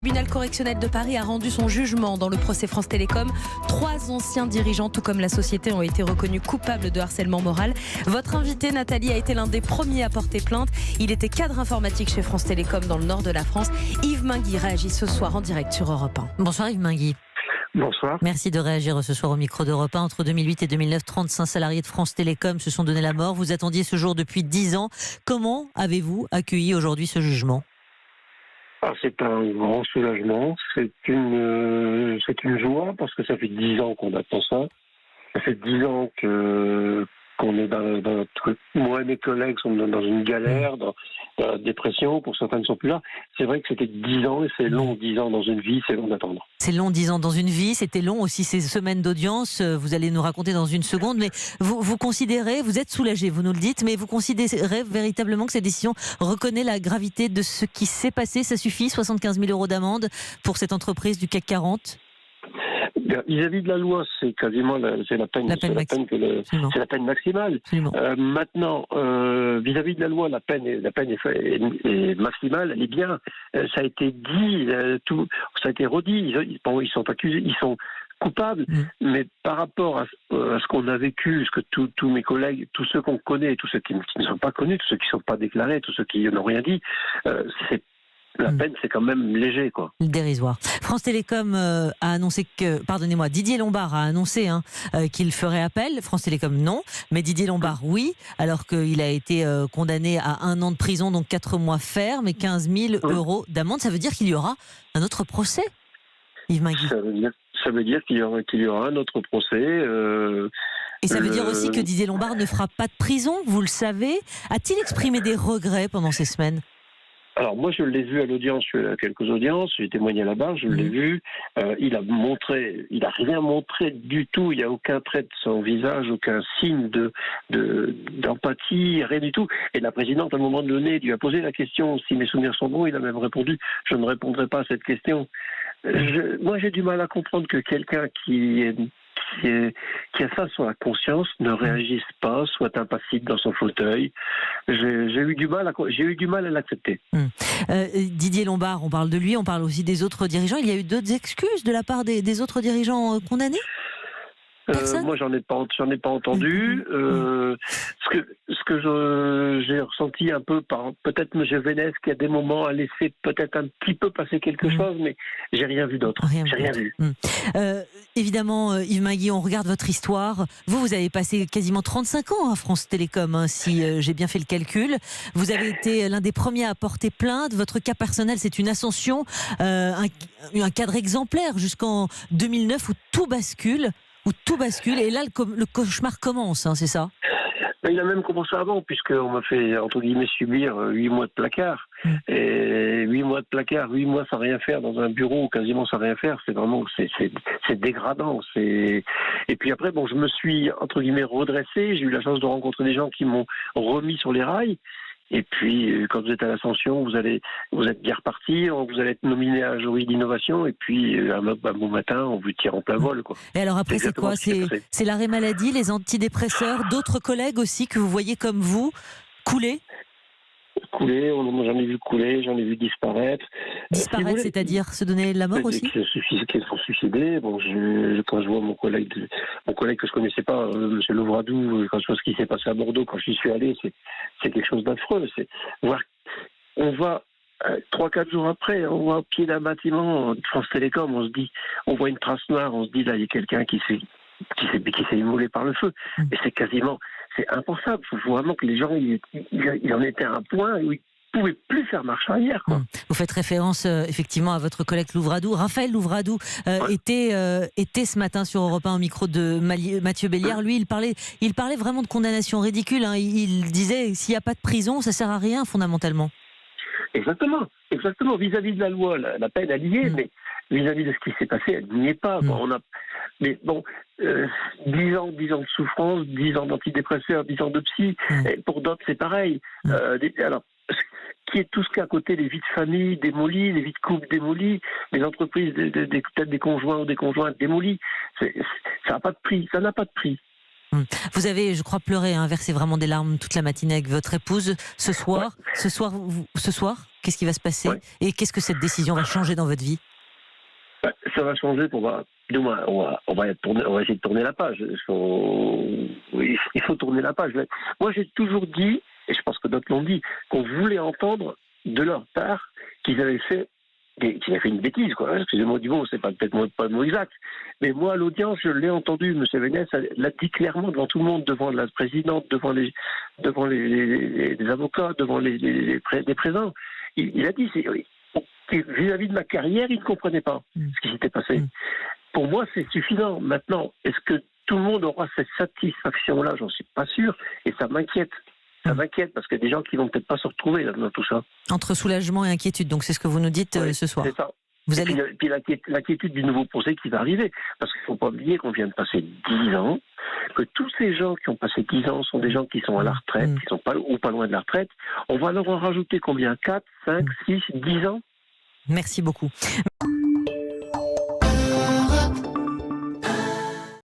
Le tribunal correctionnel de Paris a rendu son jugement dans le procès France Télécom. 3 anciens dirigeants, tout comme la société, ont été reconnus coupables de harcèlement moral. Votre invité, Nathalie, a été l'un des premiers à porter plainte. Il était cadre informatique chez France Télécom dans le nord de la France. Yves Minguy réagit ce soir en direct sur Europe 1. Bonsoir Yves Minguy. Bonsoir. Merci de réagir ce soir au micro d'Europe 1. Entre 2008 et 2009, 35 salariés de France Télécom se sont donné la mort. Vous attendiez ce jour depuis 10 ans. Comment avez-vous accueilli aujourd'hui ce jugement ? C'est un grand soulagement, c'est une joie parce que ça fait 10 ans qu'on attend ça. Ça fait 10 ans qu'on est dans notre truc. Moi et mes collègues sont dans une galère, dans la dépression, pour certains ne sont plus là. C'est vrai que c'était 10 ans et c'est long, 10 ans dans une vie, c'est long d'attendre. C'est long, 10 ans dans une vie, c'était long aussi ces semaines d'audience, vous allez nous raconter dans une seconde, mais vous considérez, vous êtes soulagé, vous nous le dites, mais vous considérez véritablement que cette décision reconnaît la gravité de ce qui s'est passé, ça suffit, 75 000 € d'amende pour cette entreprise du CAC 40 ? Vis-à-vis de la loi, c'est quasiment la peine maximale. Maintenant, vis-à-vis de la loi, la peine est maximale, elle est bien. Ça a été dit, ça a été redit. Ils sont accusés, ils sont coupables, mais par rapport à ce qu'on a vécu, ce que tous mes collègues, tous ceux qu'on connaît, tous ceux qui ne sont pas connus, tous ceux qui ne sont pas déclarés, tous ceux qui n'ont rien dit, la peine, c'est quand même léger, quoi. Dérisoire. France Télécom a annoncé Didier Lombard a annoncé qu'il ferait appel. France Télécom, non. Mais Didier Lombard, oui. Alors qu'il a été condamné à 1 an de prison, donc 4 mois ferme et 15 000 € d'amende. Ça veut dire qu'il y aura un autre procès, Yves Minguy. Ça veut dire qu'il y aura un autre procès. Et ça veut dire aussi que Didier Lombard ne fera pas de prison, vous le savez. A-t-il exprimé des regrets pendant ces semaines ? Alors moi je l'ai vu à l'audience, je suis allé à quelques audiences, j'ai témoigné là-bas, je l'ai vu, il a rien montré du tout, il n'y a aucun trait de son visage, aucun signe d'empathie, rien du tout. Et la présidente à un moment donné lui a posé la question, si mes souvenirs sont bons, il a même répondu, je ne répondrai pas à cette question. Moi j'ai du mal à comprendre que quelqu'un qui a ça sur la conscience ne réagisse pas, soit impassible dans son fauteuil. J'ai eu du mal à l'accepter. Didier Lombard, on parle de lui, on parle aussi des autres dirigeants. Il y a eu d'autres excuses de la part des autres dirigeants condamnés ? Moi, j'en ai pas entendu. Ce que j'ai ressenti un peu par peut-être M. Vénès, qui à des moments a laissé peut-être un petit peu passer quelque chose, mais j'ai rien vu d'autre. J'ai rien vu. Évidemment, Yves Minguy, on regarde votre histoire. Vous avez passé quasiment 35 ans à France Télécom, si j'ai bien fait le calcul. Vous avez été l'un des premiers à porter plainte. Votre cas personnel, c'est une ascension, un cadre exemplaire jusqu'en 2009 où tout bascule. Et là le cauchemar commence, c'est ça ? Il a même commencé avant, puisqu'on m'a fait, entre guillemets, subir 8 mois de placard. Et 8 mois de placard, 8 mois sans rien faire dans un bureau, quasiment sans rien faire, c'est vraiment, c'est dégradant. Et puis après, je me suis, entre guillemets, redressé. J'ai eu la chance de rencontrer des gens qui m'ont remis sur les rails. Et puis, quand vous êtes à l'ascension, vous êtes bien reparti, vous allez être nominé à un jury d'innovation, et puis un beau matin, on vous tire en plein vol, quoi. Et alors après, c'est quoi ? C'est l'arrêt maladie, les antidépresseurs, d'autres collègues aussi que vous voyez comme vous couler ? Couler, j'en ai vu couler, j'en ai vu disparaître. Disparaître, c'est-à-dire se donner la mort aussi ? Qui sont suicidés. Quand je vois mon collègue que je connaissais pas, M. Louvradou, quand je vois ce qui s'est passé à Bordeaux, quand j'y suis allé, c'est quelque chose d'affreux. On va 3-4 jours après, on voit au pied d'un bâtiment de France Télécom, on voit une trace noire, on se dit là, il y a quelqu'un qui s'est immolé par le feu. Et c'est impensable. Il faut vraiment que les gens, ils en étaient à un point où ils ne pouvaient plus faire marche arrière, quoi. Vous faites référence effectivement à votre collègue Louvradou. Raphaël Louvradou était ce matin sur Europe 1 au micro de Mathieu Béliard. Lui, il parlait vraiment de condamnation ridicule. Il disait s'il n'y a pas de prison, ça ne sert à rien fondamentalement. Exactement. Vis-à-vis de la loi, la peine, elle y est, mais vis-à-vis de ce qui s'est passé, elle n'y est pas. 10 ans de souffrance, 10 ans d'antidépresseurs, 10 ans de psy. Et pour d'autres, c'est pareil. Alors, qui est tout ce qui est à côté, les vies de famille démolies, les vies de couple démolies, les entreprises, peut-être des conjoints ou des conjointes démolies. Ça n'a pas de prix. Vous avez, je crois, pleuré, versé vraiment des larmes toute la matinée avec votre épouse. Ce soir, qu'est-ce qui va se passer? Et qu'est-ce que cette décision va changer dans votre vie? Ça va changer on va essayer de tourner la page. Il faut tourner la page. Moi, j'ai toujours dit, et je pense que d'autres l'ont dit, qu'on voulait entendre de leur part qu'ils avaient fait une bêtise, quoi. Excusez-moi du mot, c'est peut-être pas le mot exact. Mais moi, à l'audience, je l'ai entendu, M. Vénès l'a dit clairement devant tout le monde, devant la présidente, devant les avocats, devant les présents. Il a dit, vis-à-vis de ma carrière, il ne comprenait pas ce qui s'était passé. Pour moi, c'est suffisant. Maintenant, est-ce que tout le monde aura cette satisfaction-là? J'en suis pas sûr, et ça m'inquiète. Ça m'inquiète parce qu'il y a des gens qui vont peut-être pas se retrouver dans tout ça. Entre soulagement et inquiétude, donc c'est ce que vous nous dites ce soir. C'est ça. Vous allez... Puis l'inquiétude du nouveau procès qui va arriver. Parce qu'il ne faut pas oublier qu'on vient de passer 10 ans, que tous ces gens qui ont passé 10 ans sont des gens qui sont à la retraite, qui sont pas loin de la retraite. On va leur en rajouter combien? 4, 5, 6, 10 ans? Merci beaucoup.